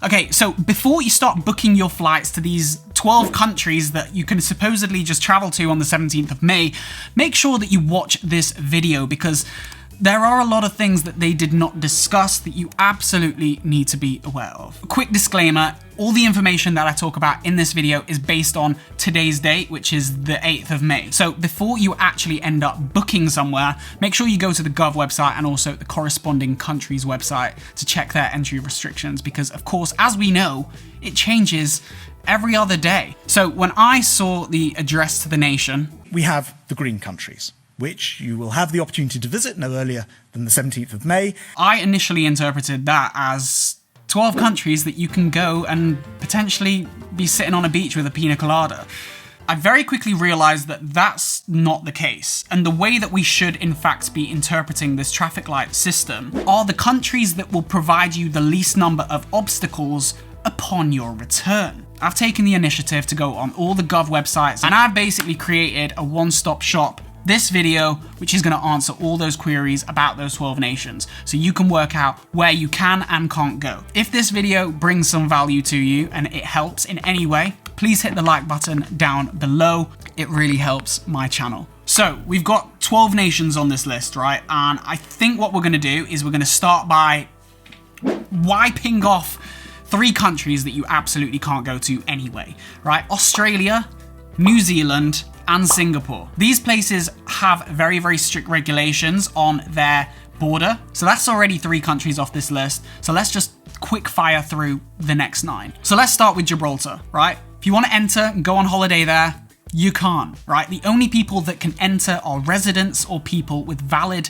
Okay, so before you start booking your flights to these 12 countries that you can supposedly just travel to on the 17th of May, make sure that you watch this video because there are a lot of things that they did not discuss that you absolutely need to be aware of. A quick disclaimer, all the information that I talk about in this video is based on today's date, which is the 8th of May. So before you actually end up booking somewhere, make sure you go to the Gov website and also the corresponding country's website to check their entry restrictions because, of course, as we know, it changes every other day. So when I saw the address to the nation, we have the green countries, which you will have the opportunity to visit no earlier than the 17th of May. I initially interpreted that as 12 countries that you can go and potentially be sitting on a beach with a pina colada. I very quickly realized that that's not the case. And the way that we should in fact be interpreting this traffic light system are the countries that will provide you the least number of obstacles upon your return. I've taken the initiative to go on all the Gov websites and I've basically created a one-stop shop this video, which is going to answer all those queries about those 12 nations, so you can work out where you can and can't go. If this video brings some value to you and it helps in any way, please hit the like button down below. It really helps my channel. So we've got 12 nations on this list, right? And I think what we're going to do is we're going to start by wiping off 3 countries that you absolutely can't go to anyway, right? Australia, New Zealand, and Singapore. These places have very, very strict regulations on their border. So that's already 3 countries off this list. So let's just quick fire through the next 9. So let's start with Gibraltar, right? If you want to enter and go on holiday there, you can't, right? The only people that can enter are residents or people with valid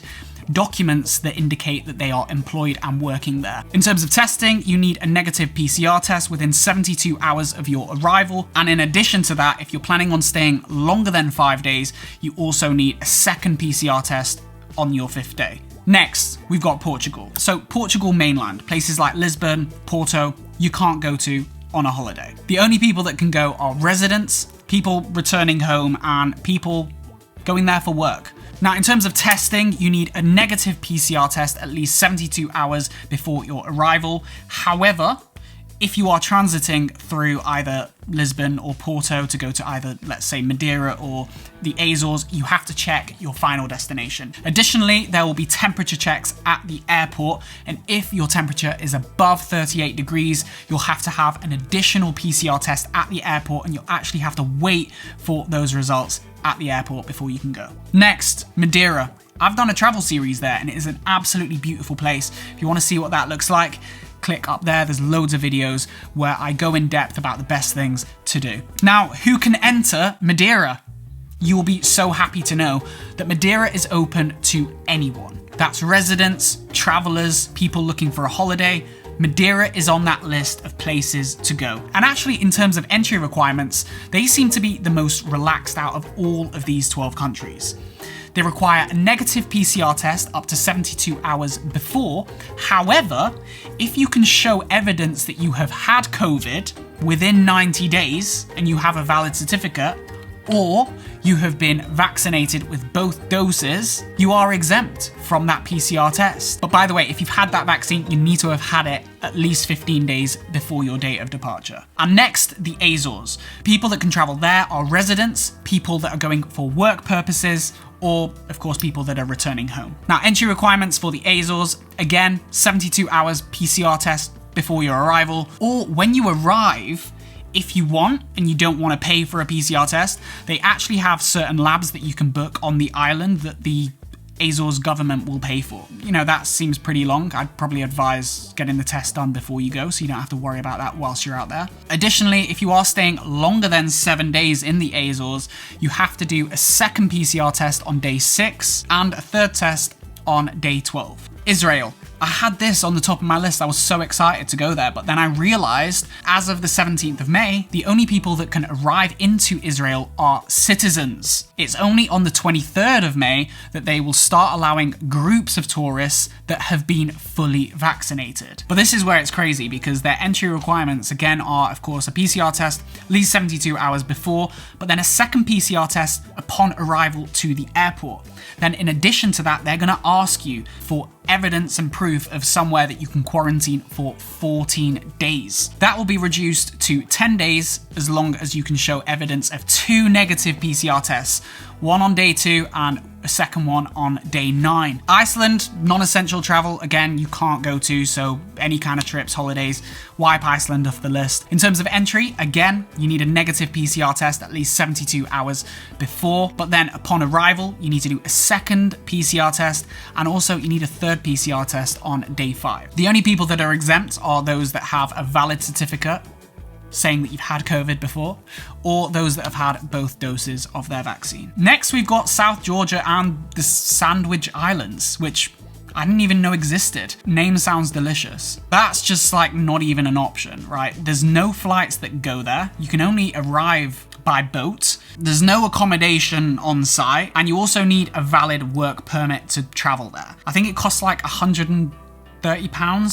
documents that indicate that they are employed and working there. In terms of testing, you need a negative PCR test within 72 hours of your arrival. And in addition to that, if you're planning on staying longer than 5 days, you also need a second PCR test on your 5th day. Next, we've got Portugal. So Portugal mainland, places like Lisbon, Porto, you can't go to on a holiday. The only people that can go are residents, people returning home, and people going there for work. Now, in terms of testing, you need a negative PCR test at least 72 hours before your arrival. However, if you are transiting through either Lisbon or Porto to go to either, let's say, Madeira or the Azores, you have to check your final destination. Additionally, there will be temperature checks at the airport, and if your temperature is above 38 degrees, you'll have to have an additional PCR test at the airport, and you'll actually have to wait for those results at the airport before you can go. Next, Madeira. I've done a travel series there, and it is an absolutely beautiful place. If you want to see what that looks like, click up there. There's loads of videos where I go in depth about the best things to do. Now, who can enter Madeira? You will be so happy to know that Madeira is open to anyone. That's residents, travelers, people looking for a holiday. Madeira is on that list of places to go. And actually, in terms of entry requirements, they seem to be the most relaxed out of all of these 12 countries. They require a negative PCR test up to 72 hours before. However, if you can show evidence that you have had COVID within 90 days and you have a valid certificate, or you have been vaccinated with both doses, you are exempt from that PCR test. But by the way, if you've had that vaccine, you need to have had it at least 15 days before your date of departure. And next, the Azores. People that can travel there are residents, people that are going for work purposes, or of course people that are returning home. Now, entry requirements for the Azores, again, 72 hours PCR test before your arrival, or when you arrive, if you want and you don't want to pay for a PCR test, they actually have certain labs that you can book on the island that the Azores government will pay for. You know, that seems pretty long. I'd probably advise getting the test done before you go so you don't have to worry about that whilst you're out there. Additionally, if you are staying longer than 7 days in the Azores, you have to do a second PCR test on day 6 and a third test on day 12. Israel. I had this on the top of my list. I was so excited to go there, but then I realized as of the 17th of May, the only people that can arrive into Israel are citizens. It's only on the 23rd of May that they will start allowing groups of tourists that have been fully vaccinated. But this is where it's crazy because their entry requirements again are, of course, a PCR test at least 72 hours before, but then a second PCR test upon arrival to the airport. Then in addition to that, they're going to ask you for evidence and proof of somewhere that you can quarantine for 14 days. That will be reduced to 10 days as long as you can show evidence of 2 negative PCR tests, one on day 2 and a second one on day 9. Iceland, non-essential travel, again, you can't go to, so any kind of trips, holidays, wipe Iceland off the list. In terms of entry, again, you need a negative PCR test at least 72 hours before, but then upon arrival, you need to do a second PCR test, and also you need a third PCR test on day 5. The only people that are exempt are those that have a valid certificate saying that you've had COVID before, or those that have had both doses of their vaccine. Next, we've got South Georgia and the Sandwich Islands, which I didn't even know existed. Name sounds delicious. That's just like not even an option, right? There's no flights that go there. You can only arrive by boat. There's no accommodation on site, and you also need a valid work permit to travel there. I think it costs like £130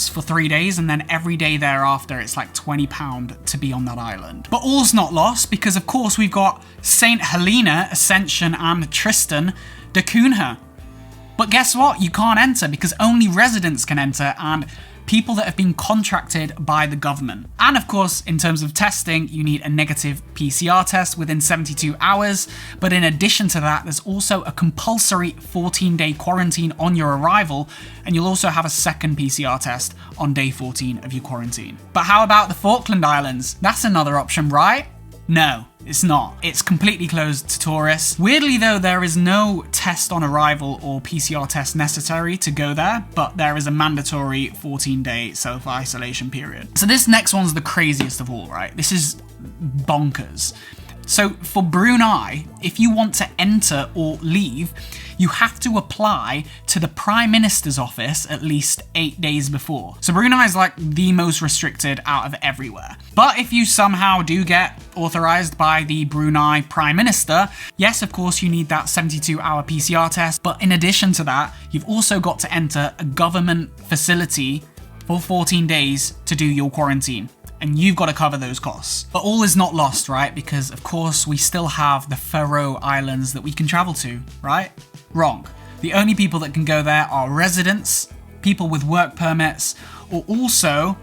for 3 days, and then every day thereafter it's like £20 to be on that island. But all's not lost, because of course we've got St. Helena, Ascension and Tristan de Cunha. But guess what? You can't enter because only residents can enter and people that have been contracted by the government. And of course, in terms of testing, you need a negative PCR test within 72 hours. But in addition to that, there's also a compulsory 14-day quarantine on your arrival, and you'll also have a second PCR test on day 14 of your quarantine. But how about the Falkland Islands? That's another option, right? No, it's not. It's completely closed to tourists. Weirdly though, there is no test on arrival or PCR test necessary to go there, but there is a mandatory 14-day self-isolation period. So this next one's the craziest of all, right? This is bonkers. So for Brunei, if you want to enter or leave, you have to apply to the Prime Minister's office at least 8 days before. So Brunei is like the most restricted out of everywhere. But if you somehow do get authorized by the Brunei Prime Minister, yes, of course, you need that 72-hour PCR test. But in addition to that, you've also got to enter a government facility for 14 days to do your quarantine. And you've got to cover those costs. But all is not lost, right? Because of course we still have the Faroe Islands that we can travel to, right? Wrong. The only people that can go there are residents, people with work permits, or also,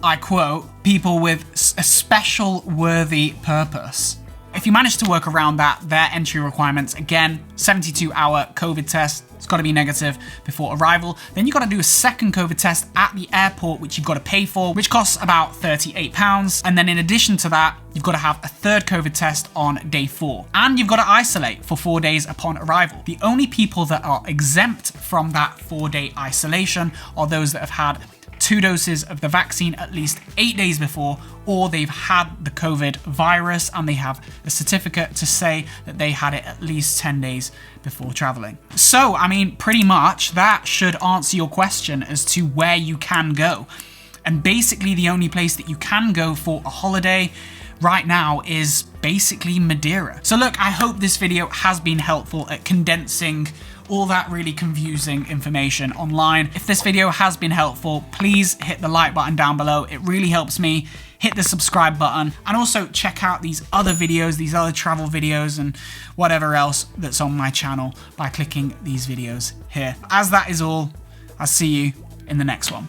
I quote, people with a special worthy purpose. If you manage to work around that, their entry requirements, again, 72-hour COVID test, it's got to be negative before arrival. Then you've got to do a second COVID test at the airport, which you've got to pay for, which costs about £38. And then in addition to that, you've got to have a third COVID test on day 4. And you've got to isolate for 4 days upon arrival. The only people that are exempt from that 4-day isolation are those that have had 2 doses of the vaccine at least 8 days before, or they've had the COVID virus and they have a certificate to say that they had it at least 10 days before traveling. So, I mean, pretty much that should answer your question as to where you can go. And basically the only place that you can go for a holiday right now is basically Madeira. So look, I hope this video has been helpful at condensing all that really confusing information online. If this video has been helpful, please hit the like button down below. It really helps me. Hit the subscribe button, and also check out these other videos, these other travel videos and whatever else that's on my channel by clicking these videos here. As that is all, I'll see you in the next one.